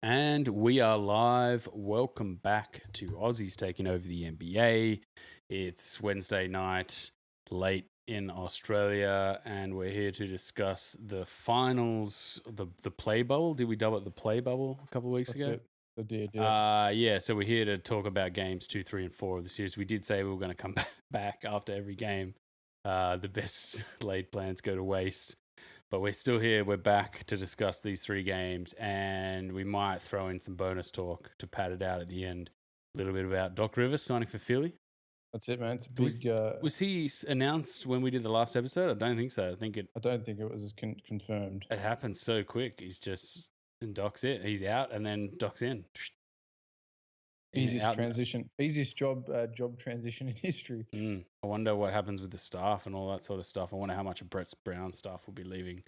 And we are live. Welcome back to Aussies Taking Over the NBA. It's Wednesday night, late in Australia, and we're here to discuss the finals, the Playbubble. Did we dub it the Playbubble a couple of weeks ago? It. I did, yeah. Yeah, so we're here to talk about games 2, 3, and 4 of the series. We did say we were going to come back after every game. The best laid plans go to waste. But we're still here. We're back to discuss these 3 games, and we might throw in some bonus talk to pad it out at the end. A little bit about Doc Rivers signing for Philly. That's it, man. It's a big. Was he announced when we did the last episode? I don't think so. I don't think it was confirmed. It happened so quick. And Doc's it. He's out, and then Doc's in. Easiest job transition in history. I wonder what happens with the staff and all that sort of stuff. I wonder how much of Brett Brown's staff will be leaving.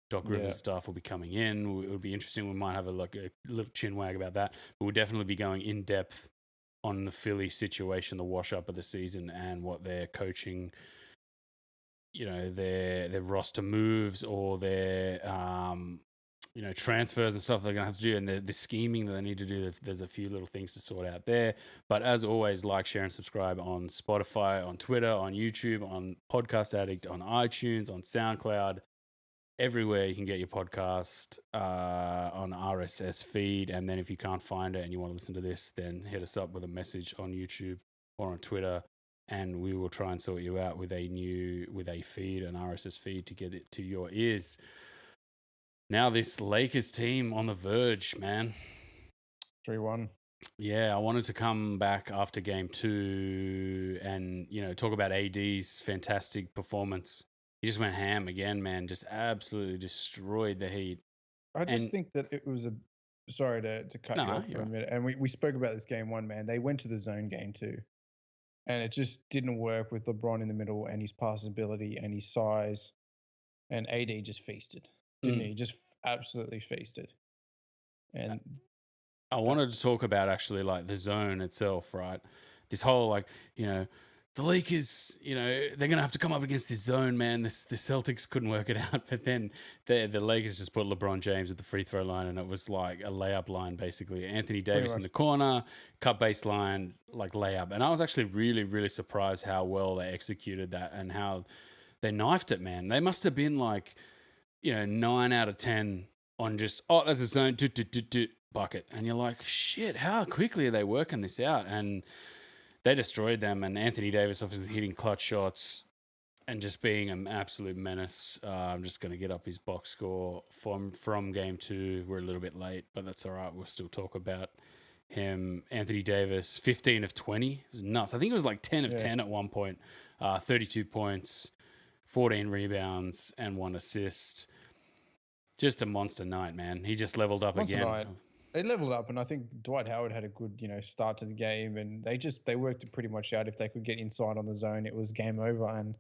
Doc Rivers' staff will be coming in. It would be interesting. We might have a little chin wag about that. But we'll definitely be going in depth on the Philly situation, the wash up of the season, and what their coaching, their roster moves or their transfers and stuff they're going to have to do, and the scheming that they need to do. There's a few little things to sort out there. But as always, like, share, and subscribe on Spotify, on Twitter, on YouTube, on Podcast Addict, on iTunes, on SoundCloud, everywhere you can get your podcast on RSS feed. And then if you can't find it and you want to listen to this, then hit us up with a message on YouTube or on Twitter, and we will try and sort you out with a feed, an RSS feed, to get it to your ears. Now this Lakers team on the verge, man. 3-1. Yeah, I wanted to come back after game 2 and, talk about AD's fantastic performance. He just went ham again, man. Just absolutely destroyed the Heat. I just think that it was sorry to cut you off for a minute. And we spoke about this game 1, man. They went to the zone game 2. And it just didn't work with LeBron in the middle and his pass ability and his size. And AD just feasted. Didn't he? Just absolutely feasted. And I wanted to talk about actually like the zone itself, right? This whole the Lakers, they're going to have to come up against this zone, man. The Celtics couldn't work it out, but then the Lakers just put LeBron James at the free throw line, and it was like a layup line, basically. Anthony Davis in the corner, cut baseline, like layup. And I was actually really, really surprised how well they executed that and how they knifed it, man. They must have been like, 9 out of 10 on just, that's a zone, bucket. And you're like, shit, how quickly are they working this out? And they destroyed them. And Anthony Davis obviously hitting clutch shots and just being an absolute menace. I'm just going to get up his box score from game 2. We're a little bit late, but that's all right. We'll still talk about him. Anthony Davis, 15 of 20. It was nuts. I think it was like 10 of 10 at one point. 32 points. 14 rebounds and 1 assist. Just a monster night, man. He just leveled up again. Night. They leveled up, and I think Dwight Howard had a good, start to the game, and they worked it pretty much out. If they could get inside on the zone, it was game over. And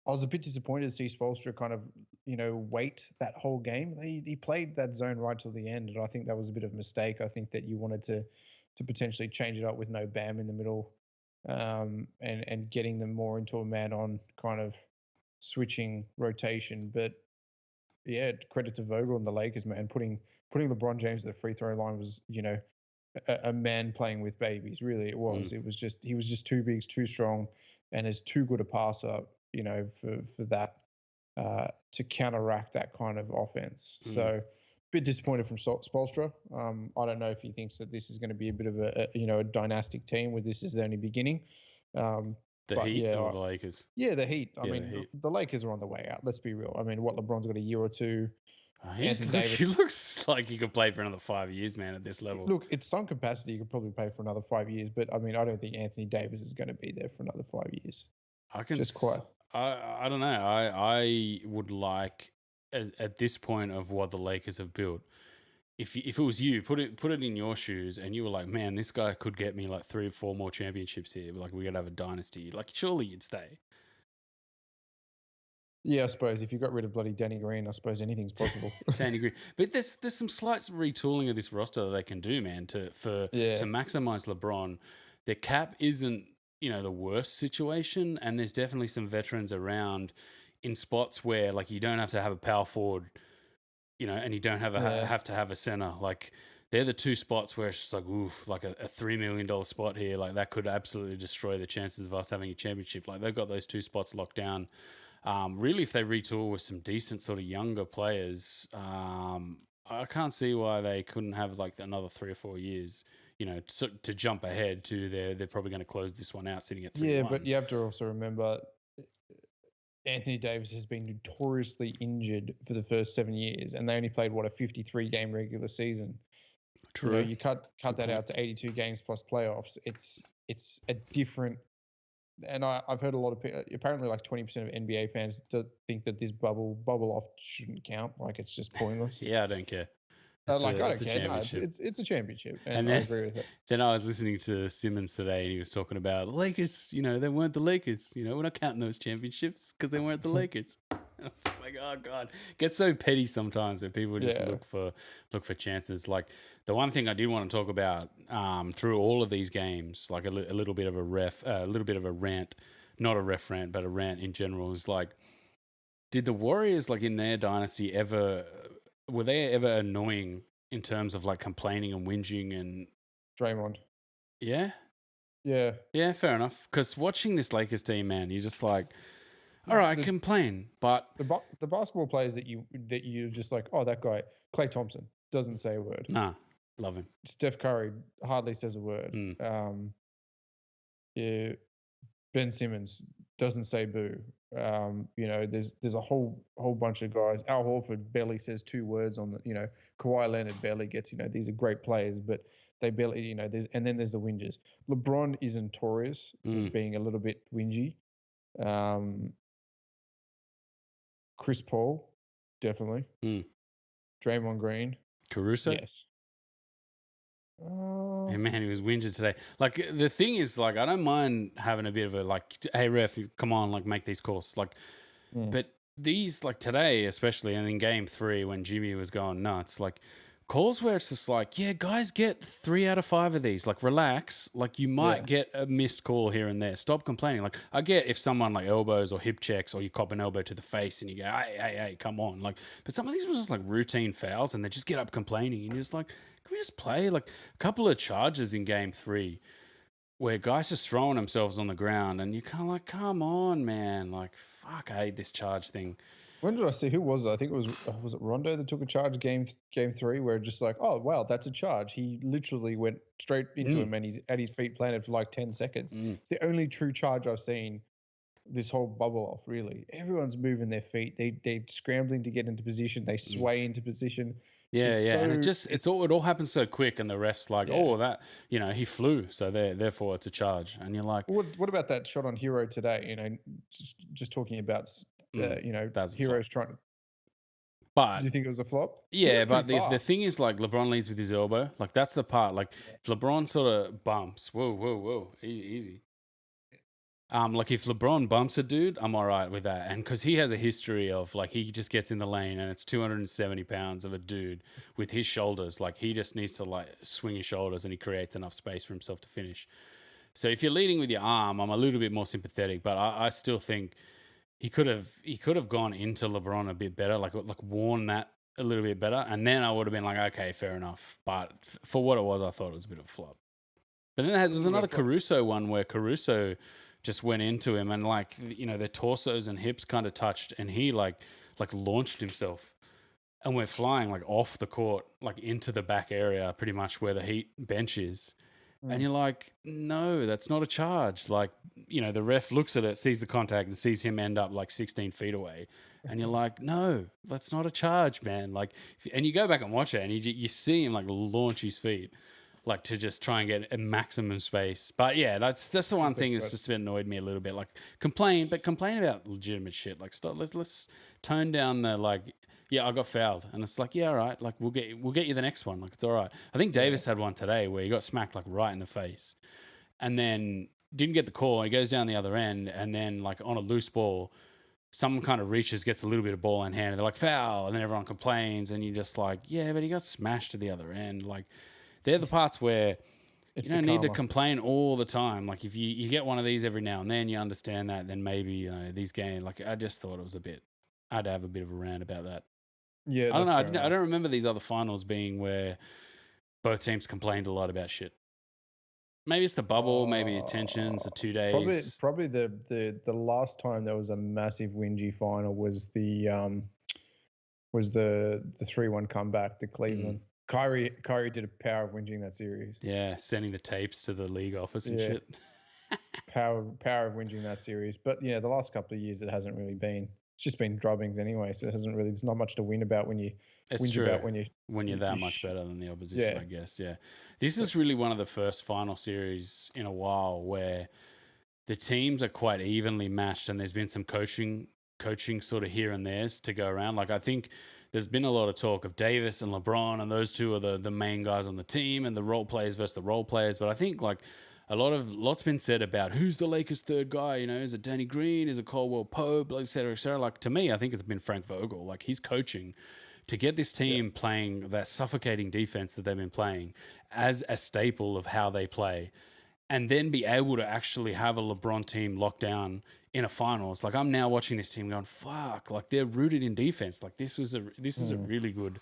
I was a bit disappointed to see Spoelstra kind of, wait that whole game. He played that zone right till the end, and I think that was a bit of a mistake. I think that you wanted to potentially change it up with no Bam in the middle, and getting them more into a man-on kind of switching rotation. But yeah, credit to Vogel and the Lakers, man. Putting LeBron James at the free throw line was, a man playing with babies. Really, it was. It was just, he was just too big, too strong, and is too good a passer, for that to counteract that kind of offense. So, a bit disappointed from Spoelstra. I don't know if he thinks that this is going to be a bit of a dynastic team where this is the only beginning. The Heat or the Lakers? Yeah, the Heat. I mean, the Lakers are on the way out. Let's be real. I mean, LeBron's got a year or 2. He looks like he could play for another 5 years, man, at this level. Look, it's some capacity. You could probably play for another 5 years. But, I mean, I don't think Anthony Davis is going to be there for another 5 years. I don't know. I would like, at this point of what the Lakers have built, if it was you, put it in your shoes, and you were like, man, this guy could get me like 3 or 4 more championships here. Like, we're gonna have a dynasty. Like, surely you'd stay. Yeah, I suppose if you got rid of bloody Danny Green, I suppose anything's possible. Danny Green, but there's some slight retooling of this roster that they can do, man, to maximize LeBron. Their cap isn't the worst situation, and there's definitely some veterans around in spots where, like, you don't have to have a power forward, and you don't have to have a center. Like, they're the two spots where it's just like, oof, like a $3 million spot here. Like that could absolutely destroy the chances of us having a championship. Like they've got those two spots locked down. Really, if they retool with some decent sort of younger players, I can't see why they couldn't have like another 3 or 4 years, to jump ahead to they're probably going to close this one out sitting at 3-1. Yeah, but you have to also remember Anthony Davis has been notoriously injured for the first 7 years, and they only played a 53 game regular season. True. You cut that out to 82 games plus playoffs. It's a different. And I've heard a lot of people. Apparently, like 20% of NBA fans think that this bubble off shouldn't count. Like it's just pointless. Yeah, I don't care. I don't care. No, it's a championship, and I agree with it. Then I was listening to Simmons today, and he was talking about the Lakers. They weren't the Lakers. We're not counting those championships because they weren't the Lakers. And I'm just like, oh god, it gets so petty sometimes where people just look for chances. Like the one thing I did want to talk about through all of these games, like a little bit of a rant, not a ref rant, but a rant in general, is like, did the Warriors, like in their dynasty, were they ever annoying in terms of like complaining and whinging and Draymond? Yeah, fair enough. Because watching this Lakers team, man, you're just like, all right, complain, but the basketball players that you're just like, oh, that guy, Klay Thompson, doesn't say a word. Nah, love him. Steph Curry hardly says a word. Ben Simmons doesn't say boo. There's a whole bunch of guys. Al Horford barely says 2 words on the. Kawhi Leonard barely gets. These are great players, but they barely. And then there's the whingers. LeBron is notorious for being a little bit whingy. Chris Paul, definitely. Draymond Green, Caruso. Yes. Hey man, he was whinging today. Like the thing is, like, I don't mind having a bit of a like, hey ref, come on, like make these calls. Like, but these like today, especially, and in game 3 when Jimmy was going nuts, like calls where it's just like, yeah, guys, get 3 out of 5 of these. Like, relax. Like, you might get a missed call here and there. Stop complaining. Like, I get if someone like elbows or hip checks, or you cop an elbow to the face and you go, hey, come on. Like, but some of these were just like routine fouls, and they just get up complaining, and you're just like, can we just play? Like a couple of charges in game 3 where guys just throwing themselves on the ground, and you kind of like, come on, man. Like, fuck, I hate this charge thing. When did I see? Who was it? I think it was it Rondo that took a charge game 3 where just like, oh wow, that's a charge. He literally went straight into him, and he's at his feet planted for like 10 seconds. It's the only true charge I've seen this whole bubble off. Really, everyone's moving their feet. They're scrambling to get into position. They sway into position. Yeah, and it all happens so quick, and the ref's like, oh, that he flew, so therefore it's a charge, and you're like, what about that shot on Hero today? Just talking about Hero's trying. But do you think it was a flop? Yeah, but the thing is, like, LeBron leads with his elbow. Like, that's the part. Like, if LeBron sort of bumps, whoa, easy. Like if LeBron bumps a dude, I'm all right with that. And because he has a history of like, he just gets in the lane and it's 270 pounds of a dude with his shoulders. Like he just needs to like swing his shoulders, and he creates enough space for himself to finish. So if you're leading with your arm, I'm a little bit more sympathetic, but I still think he could have gone into LeBron a bit better, like worn that a little bit better. And then I would have been like, okay, fair enough. But for what it was, I thought it was a bit of a flop. But then there's another Caruso one where Caruso just went into him, and like, their torsos and hips kind of touched, and he like launched himself and went flying like off the court, like into the back area, pretty much where the Heat bench is. And you're like, no, that's not a charge. Like, the ref looks at it, sees the contact, and sees him end up like 16 feet away. And you're like, no, that's not a charge, man. Like, and you go back and watch it, and you see him like launch his feet, like to just try and get a maximum space. But yeah, that's the one thing that's just annoyed me a little bit. Like, complain about legitimate shit. Like, stop. Let's tone down the like. Yeah, I got fouled, and it's like, yeah, all right. Like, we'll get you the next one. Like, it's all right. I think Davis had one today where he got smacked like right in the face, and then didn't get the call. He goes down the other end, and then like on a loose ball, someone kind of reaches, gets a little bit of ball in hand, and they're like, foul, and then everyone complains, and you're just like, yeah, but he got smashed to the other end. Like, they're the parts where you don't need to complain all the time. Like, if you get one of these every now and then, you understand that, then maybe, these games, like, I just thought it was I'd have a bit of a rant about that. Yeah, I don't know. I don't remember these other finals being where both teams complained a lot about shit. Maybe it's the bubble, maybe tensions, the 2 days. Probably the last time there was a massive whingy final was the 3-1 comeback to Cleveland. Kyrie did a power of whinging that series. Yeah, sending the tapes to the league office and shit. Power of whinging that series. But yeah, the last couple of years it hasn't really been. It's just been drubbings anyway, so it hasn't really. There's not much to win about when you. It's true. About when you're that much better than the opposition, I guess. Yeah, this is really one of the first final series in a while where the teams are quite evenly matched, and there's been some coaching sort of here and there's to go around. Like I think there's been a lot of talk of Davis and LeBron, and those two are the main guys on the team, and the role players versus the role players. But I think like lots been said about who's the Lakers' third guy. You know, is it Danny Green? Is it Caldwell Pope? Et cetera, et cetera. Like to me, I think it's been Frank Vogel. Like he's coaching to get this team playing that suffocating defense that they've been playing as a staple of how they play, and then be able to actually have a LeBron team locked down in a finals. Like I'm now watching this team going, fuck, like they're rooted in defense. Like this is a really good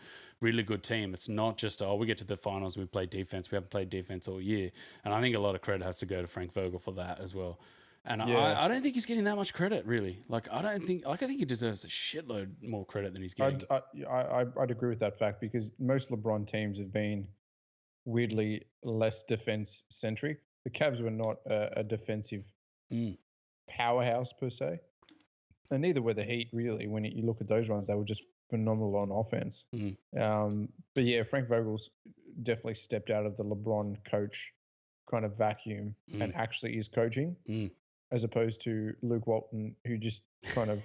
team. It's not just, we get to the finals, we play defense. We haven't played defense all year. And I think a lot of credit has to go to Frank Vogel for that as well. And I don't think he's getting that much credit, really. I think he deserves a shitload more credit than he's getting. I'd agree with that fact because most LeBron teams have been weirdly less defense centric. The Cavs were not a defensive powerhouse per se, and neither were the Heat really. When you look at those runs, they were just phenomenal on offense. But yeah, Frank Vogel's definitely stepped out of the LeBron coach kind of vacuum and actually is coaching. As opposed to Luke Walton, who just kind of...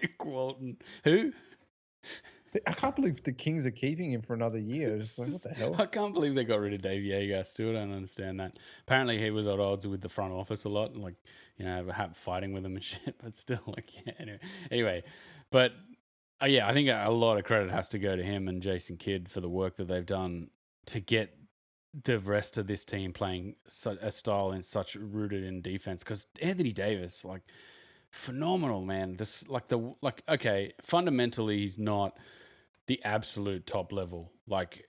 Luke Walton. Who? I can't believe the Kings are keeping him for another year. Just like, what the hell? I can't believe they got rid of Dave Yeager. I still don't understand that. Apparently he was at odds with the front office a lot, like, you know, fighting with them and shit, but still, like, yeah, anyway. But, yeah, I think a lot of credit has to go to him and Jason Kidd for the work that they've done to get the rest of this team playing a style in such rooted in defense. Because Anthony Davis, like, phenomenal, man. Okay, fundamentally he's not the absolute top level. Like,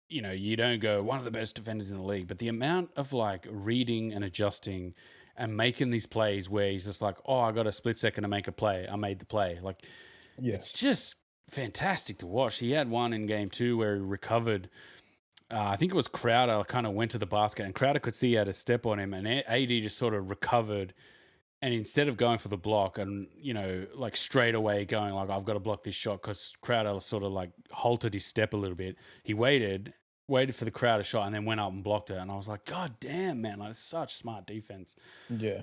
you know, you don't go one of the best defenders in the league, but the amount of like reading and adjusting and making these plays where he's just like, I got a split second to make a play. I made the play. Like, it's just fantastic to watch. He had one in game 2 where he recovered. I think it was Crowder kind of went to the basket and Crowder could see he had a step on him and AD just sort of recovered. And instead of going for the block and, you know, like straight away going like, I've got to block this shot because Crowder sort of like halted his step a little bit. He waited for the Crowder shot and then went up and blocked it. And I was like, God damn, man, like such smart defense. Yeah.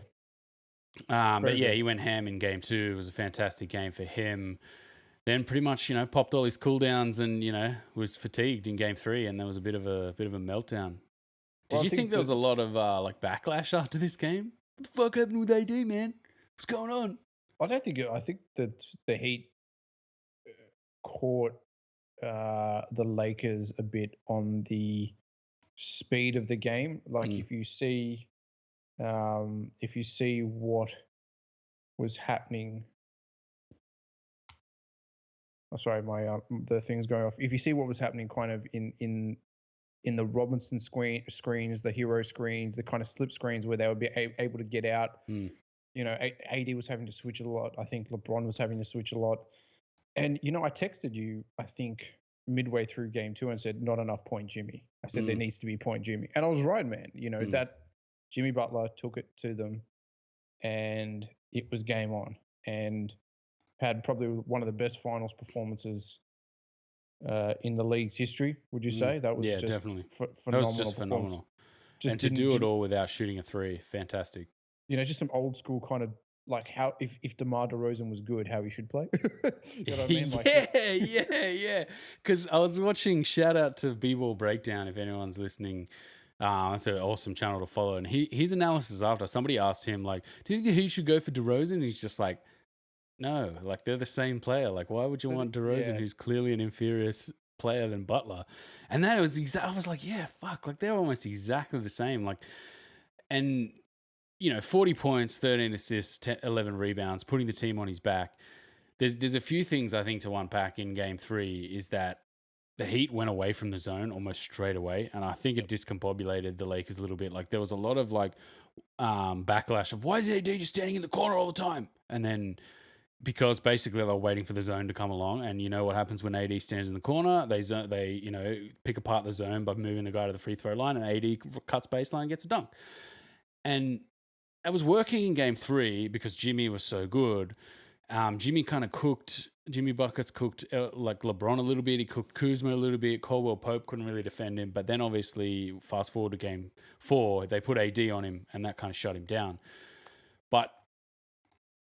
But yeah, he went ham in game 2. It was a fantastic game for him. Then pretty much, you know, popped all his cooldowns and, you know, was fatigued in game 3 and there was a bit of a meltdown. Did you think there was a lot of like backlash after this game? What the fuck happened with AD, man? What's going on? I think that the Heat caught the Lakers a bit on the speed of the game. Like if you see what was happening. Oh, sorry, my the thing's going off. If you see what was happening, kind of in the Robinson screens, the hero screens, the kind of slip screens where they would be able to get out. You know, AD was having to switch a lot. I think LeBron was having to switch a lot. And, you know, I texted you, I think, midway through game 2 and said, not enough point Jimmy. I said, there needs to be point Jimmy. And I was right, man. You know, that Jimmy Butler took it to them and it was game on. And had probably one of the best finals performances in the league's history, would you say? That was just definitely. Phenomenal. That was just phenomenal. And to do it all without shooting a 3, fantastic. You know, just some old school kind of like how if DeMar DeRozan was good, how he should play. You know what I mean? Like, yeah. Because I was watching, shout out to B-Ball Breakdown if anyone's listening. That's an awesome channel to follow. And his analysis after, somebody asked him, like, do you think he should go for DeRozan? And he's just like, no, like they're the same player. Like, why would you want DeRozan, who's clearly an inferior player than Butler? And that was I was like, yeah, fuck, like they're almost exactly the same. Like, and you know, 40 points, 13 assists, 11 rebounds, putting the team on his back. There's a few things I think to unpack in game 3 is that the Heat went away from the zone almost straight away, and I think it discombobulated the Lakers a little bit. Like there was a lot of like backlash of why is AD just standing in the corner all the time, and then because basically they were waiting for the zone to come along, and you know what happens when AD stands in the corner? They pick apart the zone by moving the guy to the free throw line, and AD cuts baseline and gets a dunk, and it was working in game 3 because Jimmy was so good. Jimmy kind of cooked. Jimmy Buckets cooked like LeBron a little bit. He cooked Kuzma a little bit. Caldwell Pope couldn't really defend him. But then obviously, fast forward to game 4, they put AD on him, and that kind of shut him down. But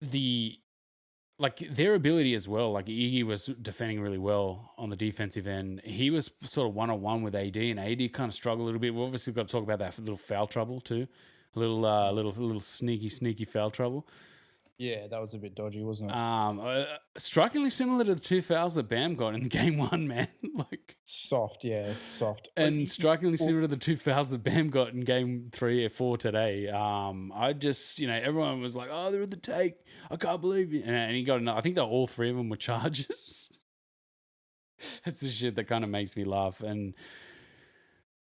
their ability as well, like Iggy was defending really well on the defensive end. He was sort of one-on-one with AD, and AD kind of struggled a little bit. We've obviously got to talk about that little foul trouble too. Little sneaky foul trouble. Yeah, that was a bit dodgy, wasn't it? Strikingly similar to the 2 fouls that Bam got in game 1, man. Like soft. and strikingly similar to the 2 fouls that Bam got in game 3 or 4 today. I just, everyone was like, "Oh, they're in the take. I can't believe it." And he got another. I think that all 3 of them were charges. That's the shit that kind of makes me laugh. And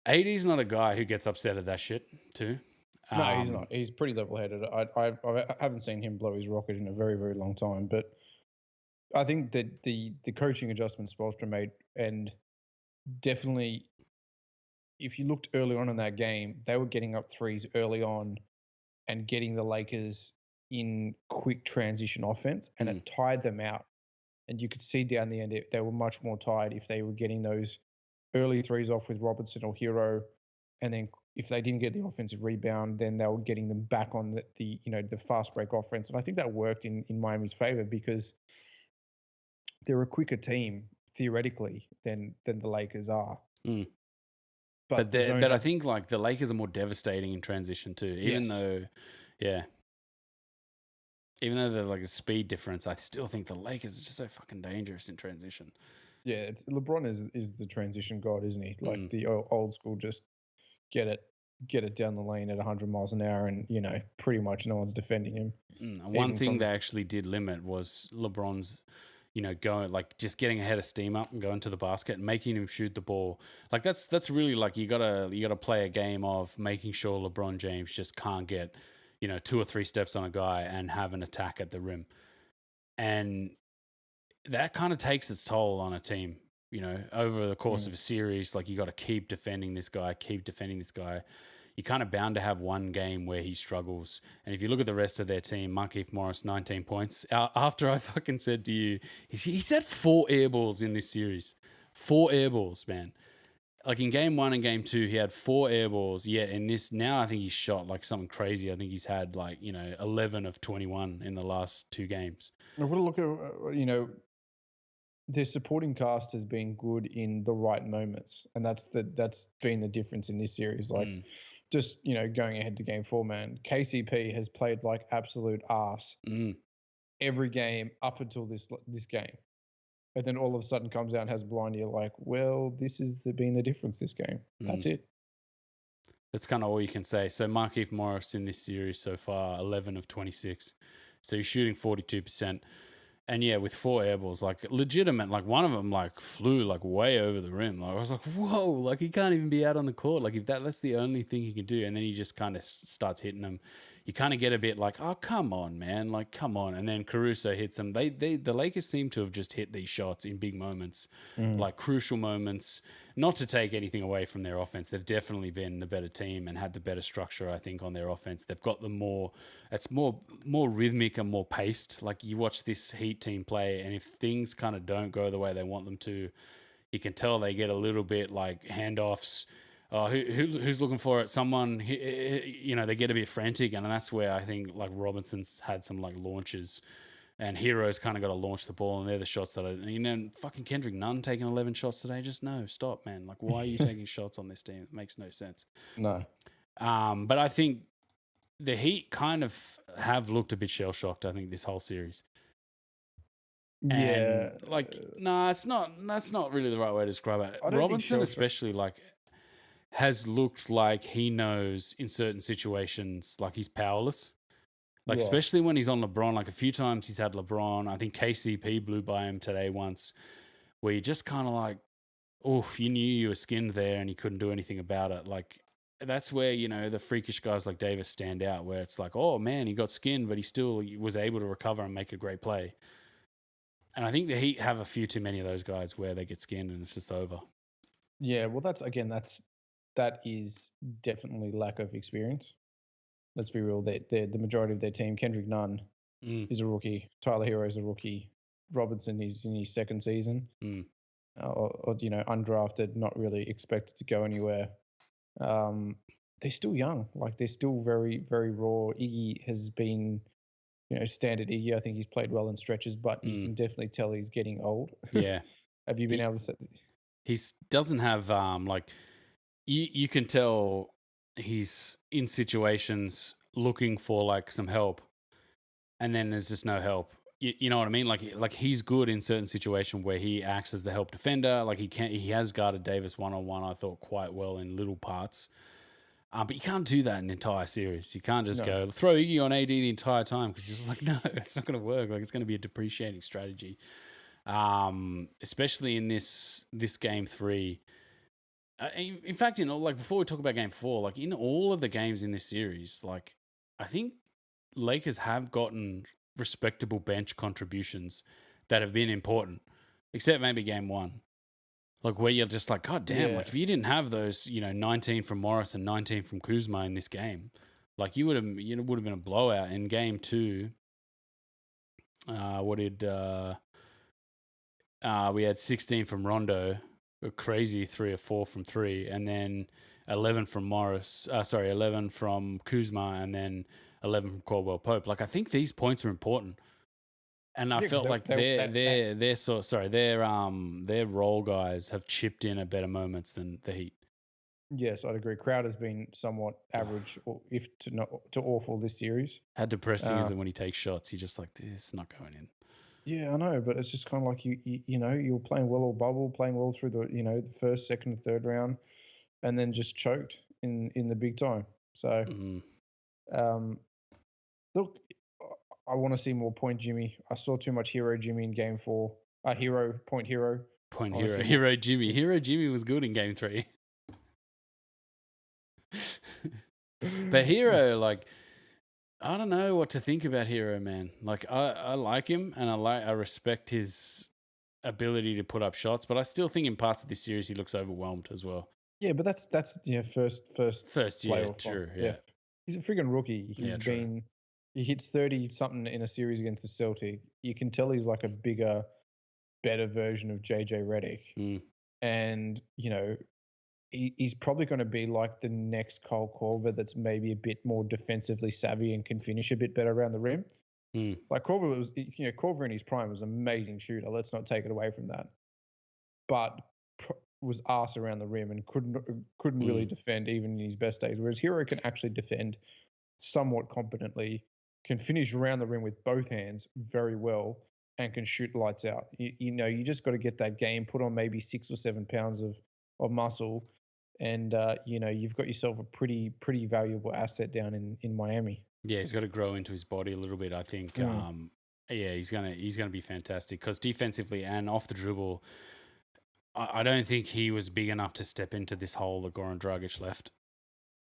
AD's not a guy who gets upset at that shit too. No, he's not. He's pretty level-headed. I haven't seen him blow his rocket in a very, very long time. But I think that the coaching adjustments Spoelstra made, and definitely, if you looked early on in that game, they were getting up threes early on and getting the Lakers in quick transition offense, and it tired them out. And you could see down the end, they were much more tired if they were getting those early threes off with Robertson or Hero, and then if they didn't get the offensive rebound, then they were getting them back on the fast break offense. And I think that worked in Miami's favor because they're a quicker team theoretically than the Lakers are. But I think like the Lakers are more devastating in transition too. Even though they're like a speed difference, I still think the Lakers are just so fucking dangerous in transition. Yeah, LeBron is the transition god, isn't he? Like the old school, just get it down the lane at 100 miles an hour, and pretty much no one's defending him. One thing they actually did limit was LeBron's, going like just getting ahead of steam up and going to the basket and making him shoot the ball. Like that's really like you gotta play a game of making sure LeBron James just can't get 2 or 3 steps on a guy and have an attack at the rim, and that kind of takes its toll on a team. Over the course of a series, like you got to keep defending this guy. You're kind of bound to have one game where he struggles. And if you look at the rest of their team, Markieff Morris, 19 points. After I fucking said to you, he's had 4 air balls in this series. 4 air balls, man. Like in game 1 and game 2, he had 4 air balls. Yet in this, now I think he's shot like something crazy. I think he's had 11 of 21 in the last 2 games. I want to look at, their supporting cast has been good in the right moments, and that's been the difference in this series. Like, just going ahead to game 4, man, KCP has played like absolute ass every game up until this game, and then all of a sudden comes out and has a blind. You're like, well, this is been the difference this game. That's it. That's kind of all you can say. So Markieff Morris in this series so far, 11 of 26, so he's shooting 42%. And yeah, with 4 air balls, like legitimate, like one of them like flew like way over the rim. Like I was like, whoa, like he can't even be out on the court. Like if that's the only thing he can do, and then he just kind of starts hitting them. You kind of get a bit like, oh, come on, man, like come on. And then Caruso hits them. The Lakers seem to have just hit these shots in big moments, like crucial moments. Not to take anything away from their offense, they've definitely been the better team and had the better structure, I think, on their offense. They've got it's more rhythmic and more paced. Like you watch this Heat team play, and if things kind of don't go the way they want them to, you can tell they get a little bit like handoffs. Who's looking for it? Someone, they get a bit frantic, and that's where I think like Robinson's had some like launches. And Hero's kind of got to launch the ball, and they're the shots that fucking Kendrick Nunn taking 11 shots today. Just no, stop, man. Like, why are you taking shots on this team? It makes no sense. No. But I think the Heat kind of have looked a bit shell shocked. I think this whole series. Yeah. That's not really the right way to describe it. Robinson, especially, like, has looked like he knows in certain situations, like he's powerless. Like, especially when he's on LeBron, like a few times he's had LeBron. I think KCP blew by him today once, where you just kind of like, oof, you knew you were skinned there and you couldn't do anything about it. Like that's where, the freakish guys like Davis stand out, where it's like, oh man, he got skinned, but he still was able to recover and make a great play. And I think the Heat have a few too many of those guys where they get skinned and it's just over. Yeah, well, that is definitely lack of experience. Let's be real. The majority of their team, Kendrick Nunn Mm, is a rookie. Tyler Hero is a rookie. Robertson is in his second season, mm, or undrafted, not really expected to go anywhere. They're still young. Like they're still very, very raw. Iggy has been, standard Iggy. I think he's played well in stretches, but you can definitely tell he's getting old. yeah. Have you been He, able to say? he doesn't have, like, you can tell he's in situations looking for like some help, and then there's just no help. You know what I mean? Like he's good in certain situation where he acts as the help defender. Like he has guarded Davis one on one. I thought quite well in little parts. But you can't do that in an entire series. You can't just No. go throw Iggy on AD the entire time because you're just like, no, it's not going to work. Like it's going to be a depreciating strategy. Especially in this game 3. In fact, like before we talk about game 4, like in all of the games in this series, like I think Lakers have gotten respectable bench contributions that have been important, except maybe game 1. Like where you're just like, God damn, Yeah. like if you didn't have those, 19 from Morris and 19 from Kuzma in this game, like would have been a blowout. In game 2. What did we had 16 from Rondo, a crazy 3 or 4 from 3, and then 11 from Morris. 11 from Kuzma, and then 11 from Caldwell Pope. Like I think these points are important. And I Yeah, 'cause felt like their role guys have chipped in at better moments than the Heat. yes, I'd agree. Crowder's been somewhat average, or if to not to awful this series. How depressing is it when he takes shots? You're just like, this is not going in. Yeah, I know, but it's just kind of like you're playing well or bubble, playing well through the first, second, and third round, and then just choked in the big time. So, um, look, I want to see more point Jimmy. I saw too much hero Jimmy in game 4. Hero point hero. Point I wanna see hero. more. Hero Jimmy. Hero Jimmy was good in game 3. But Hero, like, I don't know what to think about Hero, man. Like, I like him and I respect his ability to put up shots, but I still think in parts of this series he looks overwhelmed as well. Yeah, but that's First year, playoff. true, yeah. He's a friggin' rookie. Yeah, true. He hits 30 something in a series against the Celtic. You can tell he's like a bigger, better version of JJ Redick. Mm. And, he's probably going to be like the next Cole Korver that's maybe a bit more defensively savvy and can finish a bit better around the rim. Mm. Like Korver in his prime was an amazing shooter. Let's not take it away from that. But was arse around the rim and couldn't really defend even in his best days. Whereas Hero can actually defend somewhat competently, can finish around the rim with both hands very well, and can shoot lights out. You just got to get that game, put on maybe 6 or 7 pounds of muscle, and you've got yourself a pretty valuable asset down in Miami. Yeah, he's got to grow into his body a little bit, I think. Yeah, he's gonna be fantastic because defensively and off the dribble, I don't think he was big enough to step into this hole that Goran Dragic left.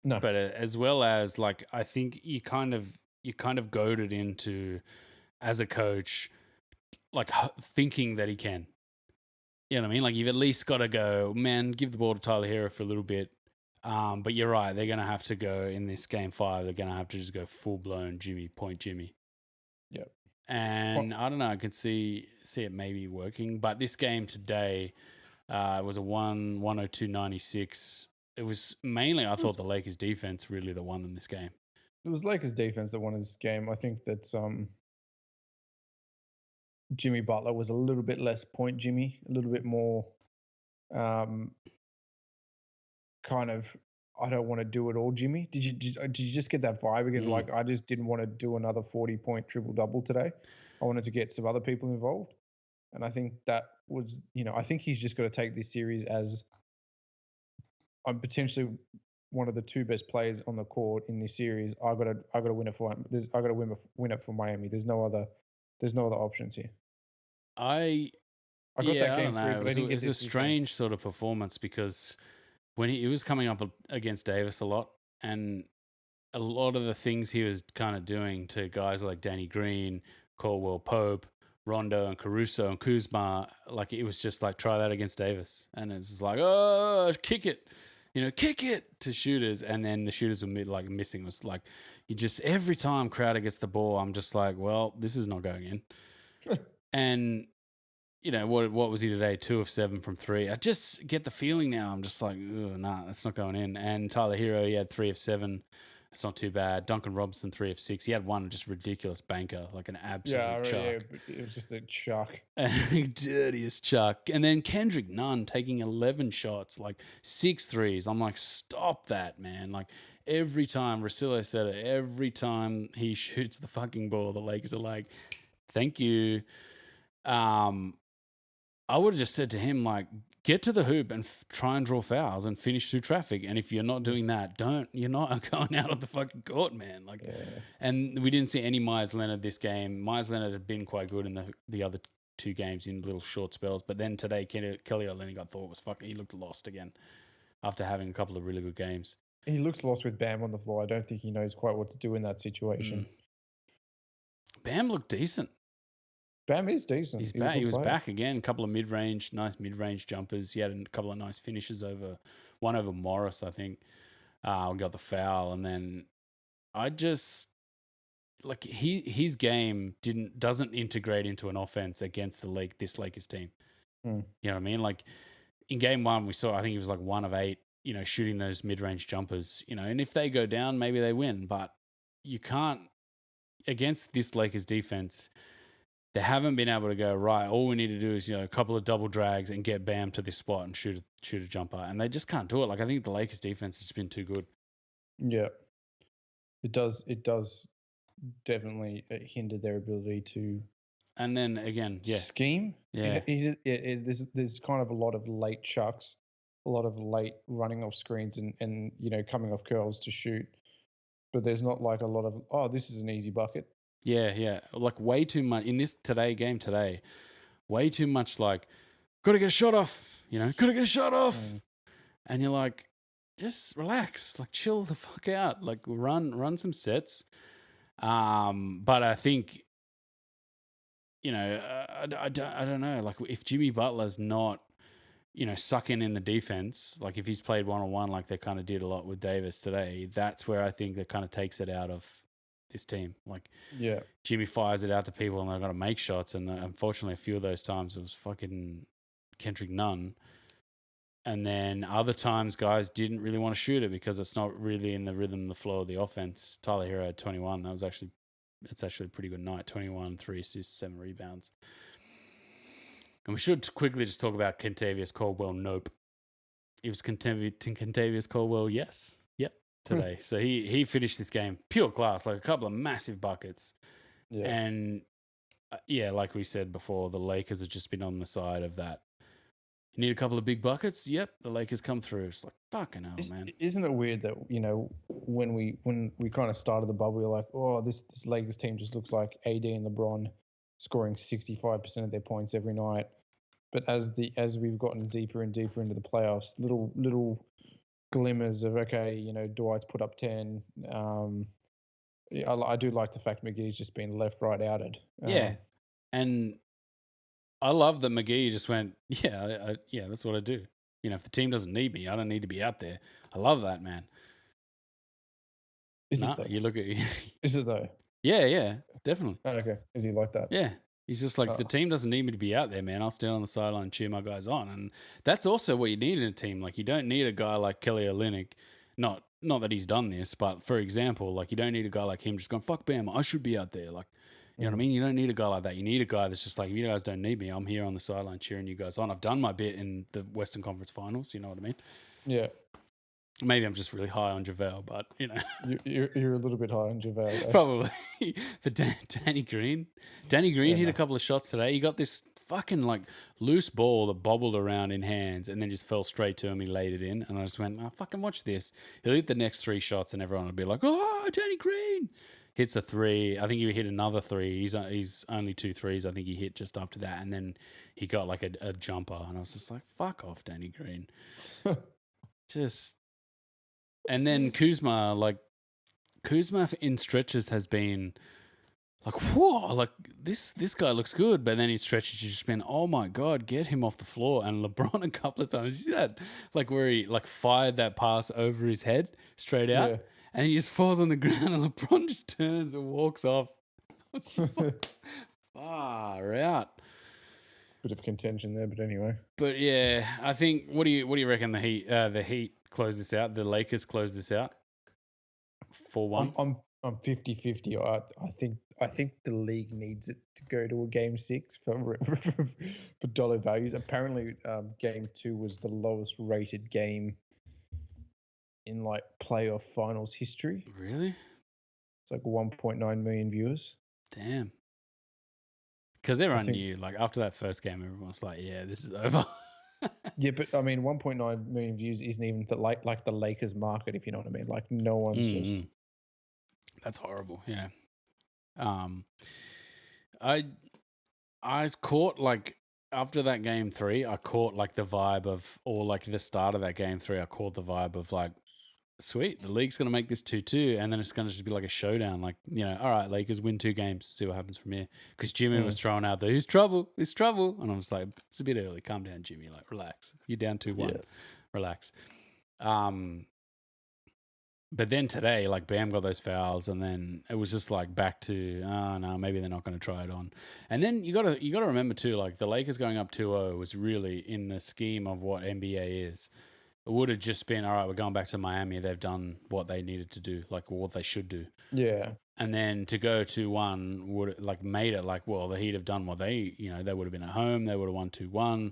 No, But as well as like, I think you kind of goaded into, as a coach, like thinking that he can. You know what I mean? Like you've at least got to go, man, give the ball to Tyler Hero for a little bit. But you're right, they're gonna have to go in this game 5. They're gonna have to just go full blown point Jimmy. Yep. And I don't know, I could see it maybe working. But this game today was a 102-96. It was mainly, I thought, the Lakers defense really that won them this game. It was Lakers defense that won this game. I think that Jimmy Butler was a little bit less point Jimmy, a little bit more kind of, I don't want to do it all, Jimmy. Did you just get that vibe again? Like, I just didn't want to do another 40-point triple double today. I wanted to get some other people involved, and I think that was, I think he's just got to take this series as I'm potentially one of the 2 best players on the court in this series. I got to win it for him. I got to win it for Miami. There's no other options here. I I got Yeah, that I don't game free, know. but I didn't It get was a this weekend. strange sort of performance because when he was coming up against Davis a lot, and a lot of the things he was kind of doing to guys like Danny Green, Caldwell Pope, Rondo, and Caruso and Kuzma, like it was just like try that against Davis, and it's just like oh, kick it, kick it to shooters, and then the shooters were missing. It was like you just every time Crowder gets the ball, I'm just like, well, this is not going in, and. What was he today? 2 of 7 from 3. I just get the feeling now. I'm just like, nah, that's not going in. And Tyler Hero, he had 3 of 7. It's not too bad. Duncan Robinson, 3 of 6. He had one just ridiculous banker, like an absolute chuck. But it was just a chuck. Dirtiest chuck. And then Kendrick Nunn taking 11 shots, like 6 threes. I'm like, stop that, man. Like every time, Russillo said it, every time he shoots the fucking ball, the Lakers are like, thank you. I would have just said to him, like, get to the hoop and try and draw fouls and finish through traffic. And if you're not doing that, you're not going out of the fucking court, man. Like, and we didn't see any Myers Leonard this game. Myers Leonard had been quite good in the other 2 games in little short spells. But then today, Kelly Olynyk, I thought was fucking, he looked lost again after having a couple of really good games. He looks lost with Bam on the floor. I don't think he knows quite what to do in that situation. Bam looked decent. Bam is decent. He's back. He was back again. A couple of nice mid-range jumpers. He had a couple of nice finishes one over Morris, I think. Got the foul, and then I just like his game doesn't integrate into an offense against this Lakers team. You know what I mean? Like in game 1, we saw I think he was like 1 of 8. Shooting those mid-range jumpers. And if they go down, maybe they win. But you can't against this Lakers defense. They haven't been able to go, right, all we need to do is, a couple of double drags and get Bam to this spot and shoot a jumper. And they just can't do it. Like, I think the Lakers defense has been too good. Yeah. It does definitely hinder their ability to... And then, again, scheme. Yeah. There's kind of a lot of late chucks, a lot of late running off screens and coming off curls to shoot. But there's not like a lot of, this is an easy bucket. Yeah. Like way too much in this game today. Way too much like, got to get a shot off, got to get a shot off. And you're like, just relax, like chill the fuck out, like run some sets. But I think, I don't know, like if Jimmy Butler's not, sucking in the defense, like if he's played one-on-one like they kind of did a lot with Davis today, that's where I think that kind of takes it out of this team. Like, Jimmy fires it out to people and they've got to make shots. And unfortunately, a few of those times it was fucking Kendrick Nunn. And then other times guys didn't really want to shoot it because it's not really in the rhythm, the flow of the offense. Tyler Hero had 21. That's actually a pretty good night. 21, 3 assists, 7 rebounds. And we should quickly just talk about Kentavious Caldwell. Nope. It was Kentavious Caldwell. Yes. Yep. Today. So he finished this game pure class, like a couple of massive buckets. Yeah. And like we said before, the Lakers have just been on the side of that. You need a couple of big buckets? Yep, the Lakers come through. It's like, fucking hell, man. Isn't it weird that, when we kind of started the bubble, we were like, oh, this Lakers team just looks like AD and LeBron scoring 65% of their points every night. But as we've gotten deeper and deeper into the playoffs, little glimmers of, okay, Dwight's put up 10. I do like the fact McGee's just been left, right, outed. Yeah. And I love that McGee just went, that's what I do. If the team doesn't need me, I don't need to be out there. I love that, man. Is it though? You look at Is it though? Yeah, definitely. Oh, okay. Is he like that? Yeah. He's just like, if the team doesn't need me to be out there, man, I'll stand on the sideline and cheer my guys on. And that's also what you need in a team. Like, you don't need a guy like Kelly Olynyk. Not that he's done this, but for example, like, you don't need a guy like him just going, fuck Bam, I should be out there. Like, you know what I mean? You don't need a guy like that. You need a guy that's just like, if you guys don't need me, I'm here on the sideline cheering you guys on. I've done my bit in the Western Conference Finals. You know what I mean? Yeah. Maybe I'm just really high on JaVale, but, You're a little bit high on JaVale. Probably. But Danny Green hit a couple of shots today. He got this fucking like loose ball that bobbled around in hands and then just fell straight to him. He laid it in. And I just went, fucking watch this. He'll hit the next 3 shots and everyone will be like, oh, Danny Green. hits a three. I think he hit another three. He's only 2 threes. I think he hit just after that, and then he got like a jumper, and I was just like, "Fuck off, Danny Green." Just and then Kuzma in stretches has been like, whoa, like this guy looks good, but then in stretches you've just been, oh my god, get him off the floor. And LeBron a couple of times, you see that like where he like fired that pass over his head straight out, Yeah. and he just falls on the ground, and LeBron just turns and walks off. It's just like, far out. Bit of contention there, but anyway. But yeah, I think what do you reckon the Heat close this out? The Lakers close this out 4-1. I'm 50-50. I think the league needs it to go to a game 6 for dollar values. Apparently, game 2 was the lowest rated game in like playoff finals history. Really? It's like 1.9 million viewers. Damn. Because everyone knew, like after that first game, everyone was like, "Yeah, this is over." Yeah, but I mean, 1.9 million views isn't even like the Lakers market, if you know what I mean. Like no one's just. That's horrible. Yeah. I caught like after that game 3, I caught like the vibe of, or like the start of that game 3, I caught the vibe of like, sweet, the league's going to make this 2-2, and then it's going to just be like a showdown. Like, you know, all right, Lakers win 2 games, see what happens from here. Because Jimmy was throwing out there's trouble. And I was like, it's a bit early. Calm down, Jimmy. Like, relax. You're down 2-1. Yeah. Relax. But then today, like Bam got those fouls, and then it was just like back to, oh no, maybe they're not going to try it on. And then you got to remember too, like the Lakers going up 2-0 was really in the scheme of what NBA is. It would have just been, all right, we're going back to Miami. They've done what they needed to do, like what they should do. Yeah. And then to go 2-1 would like made it like, well, the Heat have done what they would have been at home. They would have won 2-1.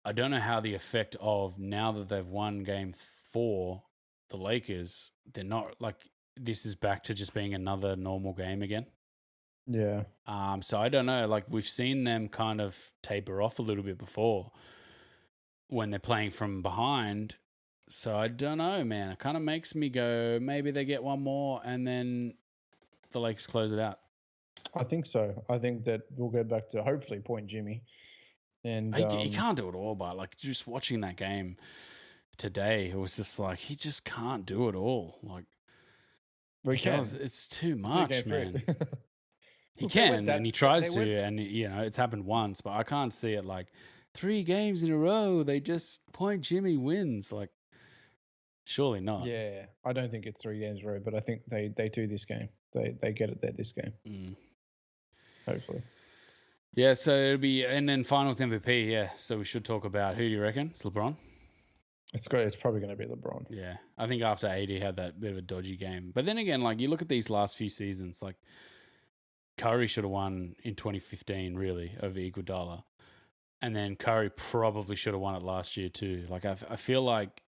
I don't know how the effect of now that they've won game 4, the Lakers, they're not like, this is back to just being another normal game again. Yeah. So I don't know. Like we've seen them kind of taper off a little bit before, when they're playing from behind. So I don't know, man. It kind of makes me go, maybe they get one more and then the Lakers close it out. I think so. I think that we'll go back to hopefully point Jimmy. And he can't do it all, but like just watching that game today, it was just like, he just can't do it all. Like, it's too much, man. He can, and he tries to, and you know, it's happened once, but I can't see it like 3 games in a row, they just point Jimmy wins. Like, surely not. Yeah, I don't think it's 3 games in a row, but I think they do this game. They get it there this game. Hopefully. Yeah, so it'll be, and then finals MVP, yeah. So we should talk about, who do you reckon? It's LeBron? It's great. It's probably going to be LeBron. Yeah, I think after AD had that bit of a dodgy game. But then again, like you look at these last few seasons, like Curry should have won in 2015, really, over Iguodala. And then Curry probably should have won it last year too. Like I feel like,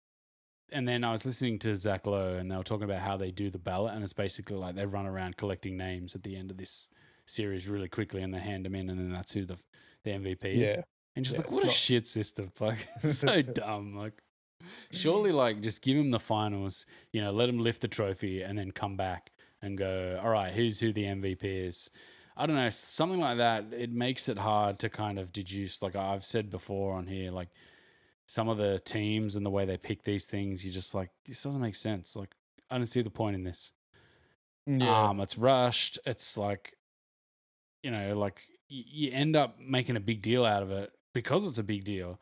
and then I was listening to Zach Lowe, and they were talking about how they do the ballot, and it's basically like they run around collecting names at the end of this series really quickly, and then hand them in, and then that's who the MVP is. Yeah. And just like, what a shit system! Like, it's so dumb. Like, surely, like, just give him the finals. You know, let him lift the trophy, and then come back and go, all right, here's who the MVP is. I don't know, something like that. It makes it hard to kind of deduce. Like I've said before on here, like some of the teams and the way they pick these things, you're just like, this doesn't make sense. Like, I don't see the point in this. Yeah. It's rushed. It's like, you know, like you end up making a big deal out of it because it's a big deal.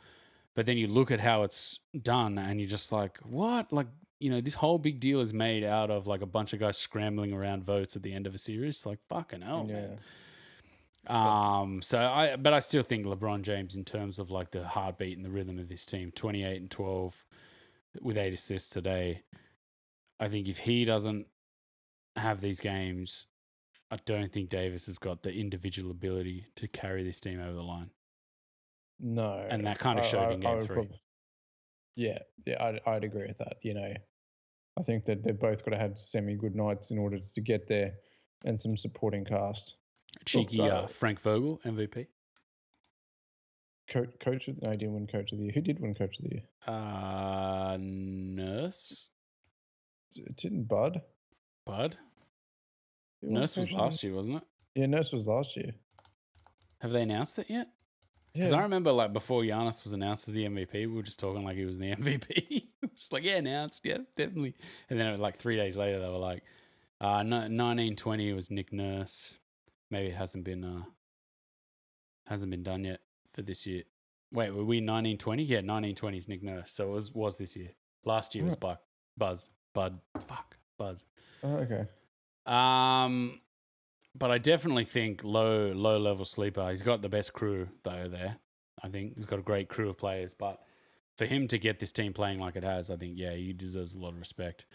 But then you look at how it's done and you're just like, what? Like, you know, this whole big deal is made out of like a bunch of guys scrambling around votes at the end of a series. Like, fucking hell, man. But I still think LeBron James, in terms of like the heartbeat and the rhythm of this team, 28 and 12 with 8 assists today. I think if he doesn't have these games, I don't think Davis has got the individual ability to carry this team over the line. No. And that kind of showed in game 3. I'd agree with that. You know, I think that they've both got to have semi-good nights in order to get there, and some supporting cast. Cheeky Frank Vogel, MVP. Coach of no, he didn't win Coach of the Year. Who did win Coach of the Year? Nurse. It didn't Bud. Bud? Who won Nurse was Coach of the last year, wasn't it? Yeah, Nurse was last year. Have they announced it yet? Because Yeah. I remember like before Giannis was announced as the MVP, we were just talking like he was the MVP. Just like, yeah, announced, yeah, definitely. And then like 3 days later, they were like, no, 1920 was Nick Nurse. Maybe it hasn't been done yet for this year. Wait, were we 1920? Yeah, 1920 is Nick Nurse. So it was this year. Last year was Buzz. Okay. But I definitely think low level sleeper. He's got the best crew though there. I think he's got a great crew of players. But for him to get this team playing like it has, I think he deserves a lot of respect.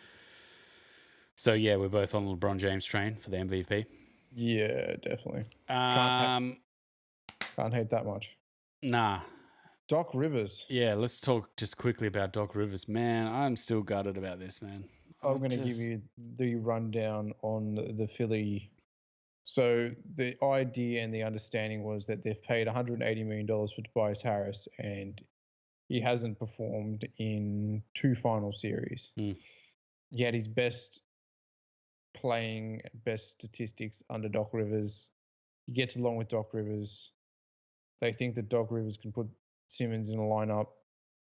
So yeah, we're both on the LeBron James train for the MVP. Yeah, definitely. Can't hate that much. Nah. Doc Rivers. Yeah, let's talk just quickly about Doc Rivers. Man, I'm still gutted about this, man. I'm going to give you the rundown on the Philly. So the idea and the understanding was that they've paid $180 million for Tobias Harris, and he hasn't performed in 2 final series. He had his best statistics under Doc Rivers. He gets along with Doc Rivers. They think that Doc Rivers can put Simmons in a lineup.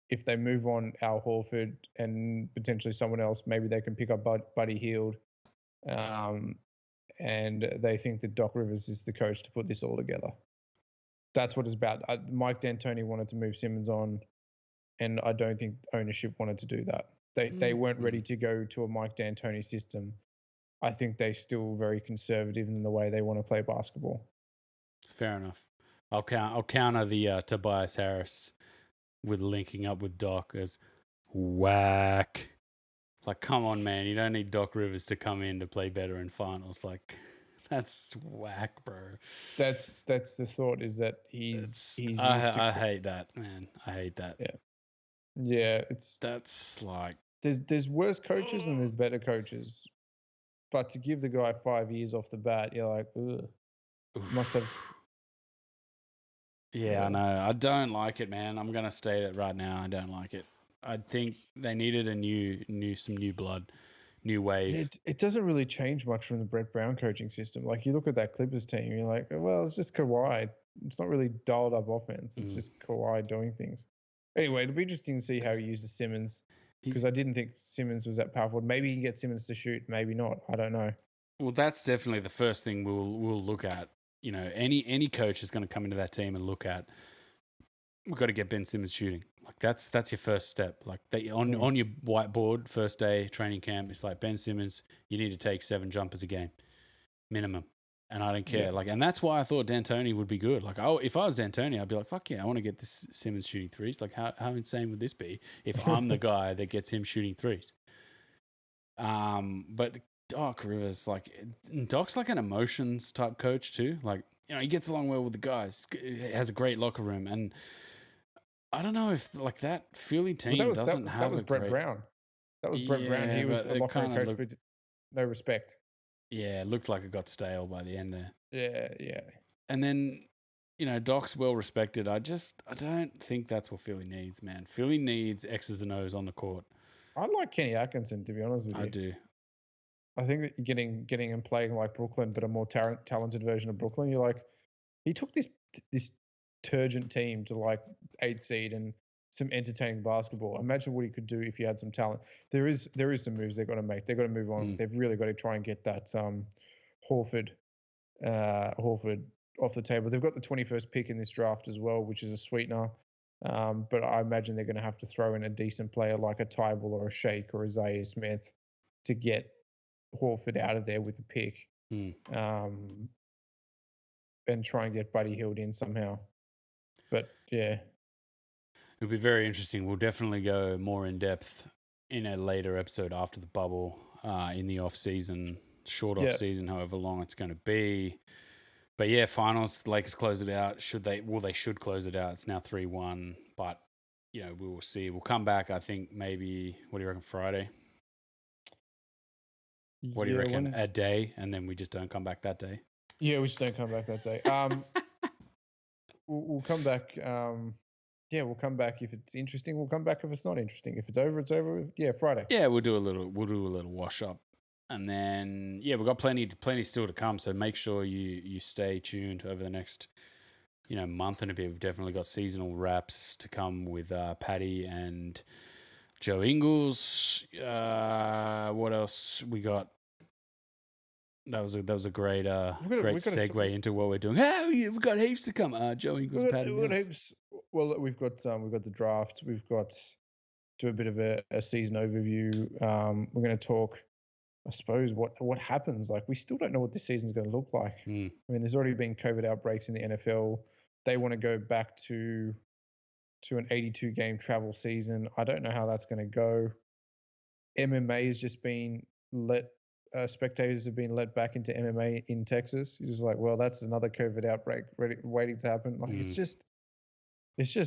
If they move on Al Horford and potentially someone else, maybe they can pick up Buddy Hield. And they think that Doc Rivers is the coach to put this all together. That's what it's about. Mike D'Antoni wanted to move Simmons on, and I don't think ownership wanted to do that. They weren't ready to go to a Mike D'Antoni system. I think they're still very conservative in the way they want to play basketball. Fair enough. I'll counter the Tobias Harris with linking up with Doc as whack. Like, come on, man. You don't need Doc Rivers to come in to play better in finals. Like, that's whack, bro. That's the thought, is that he's I hate that, man. I hate that. Yeah. That's like, there's worse coaches and there's better coaches. But to give the guy 5 years off the bat, you're like, ugh. Must have. Yeah, I know. I don't like it, man. I'm gonna state it right now. I don't like it. I think they needed some new blood, new wave. It doesn't really change much from the Brett Brown coaching system. Like, you look at that Clippers team, you're like, well, it's just Kawhi. It's not really dialed up offense. It's just Kawhi doing things. Anyway, it'll be interesting to see how he uses Simmons, because I didn't think Simmons was that powerful. Maybe he can get Simmons to shoot, maybe not. I don't know. Well, that's definitely the first thing we'll look at. You know, any coach is going to come into that team and look at, we've got to get Ben Simmons shooting. Like, that's your first step. Like, on your whiteboard, first day training camp, it's like, Ben Simmons, you need to take 7 jumpers a game, minimum. And I don't care. Like, and that's why I thought D'Antoni would be good. Like, if I was D'Antoni, I'd be like, fuck yeah, I want to get this Simmons shooting threes. Like, how insane would this be if I'm the guy that gets him shooting threes? But Doc Rivers, like, Doc's like an emotions type coach too. Like, you know, he gets along well with the guys. He has a great locker room, and I don't know if like that Philly team doesn't have. That was Brett Brown. That was Brett Brown. He was the locker room coach with no respect. Yeah, it looked like it got stale by the end there. Yeah. And then, you know, Doc's well respected. I don't think that's what Philly needs, man. Philly needs X's and O's on the court. I like Kenny Atkinson, to be honest with you. I do. I think that getting him playing like Brooklyn, but a more talented version of Brooklyn. You're like, he took this turgent team to like 8th seed and some entertaining basketball. Imagine what he could do if he had some talent. There is some moves they've got to make. They've got to move on. They've really got to try and get that Horford off the table. They've got the 21st pick in this draft as well, which is a sweetener. But I imagine they're going to have to throw in a decent player like a Tybal or a Shake or a Zaire Smith to get Horford out of there with the pick, and try and get Buddy Hield in somehow. But yeah, it'll be very interesting. We'll definitely go more in depth in a later episode after the bubble, in the off season, short off season, however long it's going to be. But yeah, finals, Lakers close it out. They should close it out. It's now 3-1, but you know, we will see. We'll come back, I think, maybe, what do you reckon, Friday? What do you reckon? A day, and then we just don't come back that day? Yeah, we just don't come back that day. We'll come back. We'll come back if it's interesting. We'll come back if it's not interesting. If it's over, it's over. Yeah, Friday. Yeah, we'll do a little wash up. And then we've got plenty still to come. So make sure you stay tuned over the next month and a bit. We've definitely got seasonal wraps to come with Paddy and Joe Ingles. What else we got? That was a great segue into what we're doing. We've got heaps to come. Joe Ingles, Paddy Mills. Well, we've got the draft. We've got do a bit of a season overview. We're going to talk, I suppose, what happens. Like, we still don't know what this season's going to look like. I mean, there's already been COVID outbreaks in the NFL. They want to go back to an 82 game travel season. I don't know how that's going to go. MMA has just been spectators have been let back into MMA in Texas. You're just like, well, that's another COVID outbreak waiting to happen. Like, it's just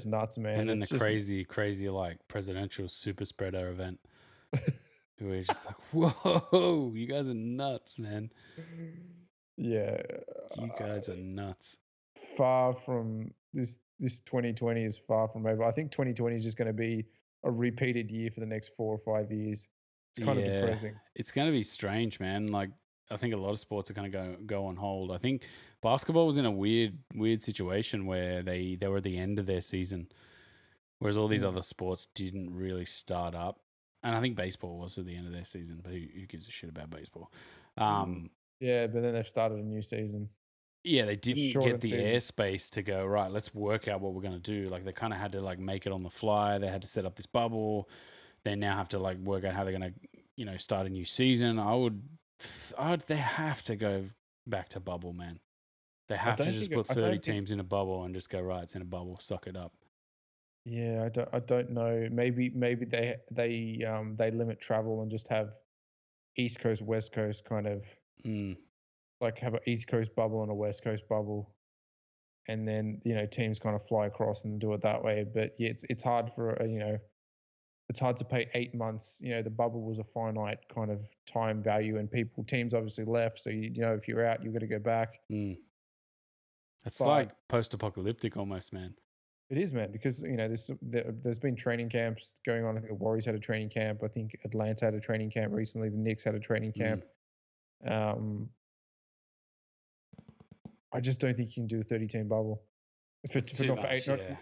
nuts, man. And then the crazy like presidential super spreader event. We're just like, whoa, you guys are nuts, man. Yeah. You guys are nuts. Far from this 2020 is far from over. I think 2020 is just going to be a repeated year for the next 4 or 5 years. It's kind of depressing. It's going to be strange, man. Like, I think a lot of sports are going to go on hold. I think basketball was in a weird situation where they were at the end of their season, whereas all these other sports didn't really start up. And I think baseball was at the end of their season, but who gives a shit about baseball? Yeah, but then they've started a new season. Yeah, they didn't get the airspace to go, right, let's work out what we're going to do. Like, they kind of had to like make it on the fly. They had to set up this bubble. They now have to like work out how they're going to, start a new season. They have to go back to bubble, man. They have to just put 30 teams in a bubble and just go, right, it's in a bubble, suck it up. Yeah, I don't know. Maybe they limit travel and just have East Coast, West Coast kind of like have an East Coast bubble and a West Coast bubble, and then teams kind of fly across and do it that way. But yeah, it's hard for it's hard to pay 8 months. The bubble was a finite kind of time value, and teams obviously left. So if you're out, you've got to go back. It's like post-apocalyptic almost, man. It is, man, because there's been training camps going on. I think the Warriors had a training camp. I think Atlanta had a training camp recently. The Knicks had a training camp. I just don't think you can do a 30-team bubble.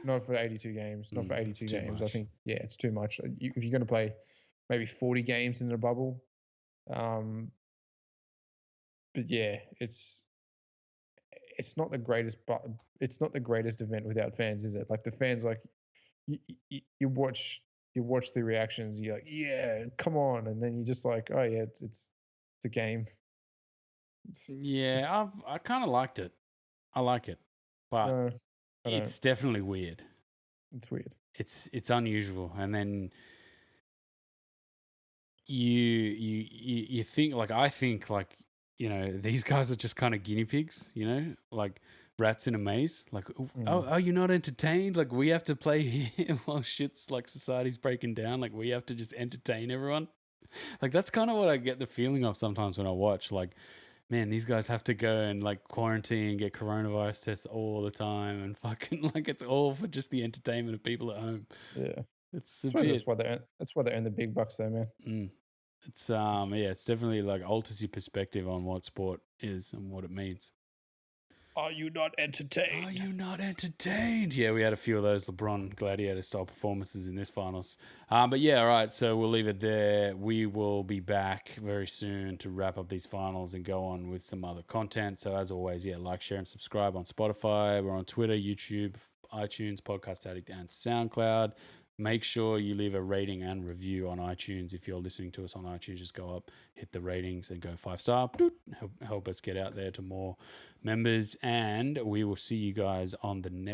Not for 82 games. Not for 82 games. I think it's too much. If you're going to play maybe 40 games in a bubble, but yeah, it's not the greatest, but it's not the greatest event without fans, is it? Like, the fans, like, you watch the reactions, you're like, yeah, come on, and then you're just like, oh yeah, it's a game. I kind of liked it. I like it, but it's definitely weird. It's weird. It's unusual, and then you think, like, I think, like, these guys are just kind of guinea pigs, like rats in a maze. Like, oh, you're not entertained? Like, we have to play here while shit's like society's breaking down. Like, we have to just entertain everyone. Like, that's kind of what I get the feeling of sometimes when I watch. Like, man, these guys have to go and like quarantine, get coronavirus tests all the time, and fucking like it's all for just the entertainment of people at home. Yeah, that's why they earn the big bucks, though, man. It's it's definitely like alters your perspective on what sport is and what it means. Are you not entertained? Are you not entertained? Yeah, we had a few of those LeBron gladiator style performances in this finals. But yeah, all right, so we'll leave it there. We will be back very soon to wrap up these finals and go on with some other content. So as always, like, share, and subscribe on Spotify. We're on Twitter, YouTube, iTunes, Podcast Addict, and SoundCloud. Make sure you leave a rating and review on iTunes. If you're listening to us on iTunes, just go up, hit the ratings, and go 5-star. Help us get out there to more members. And we will see you guys on the next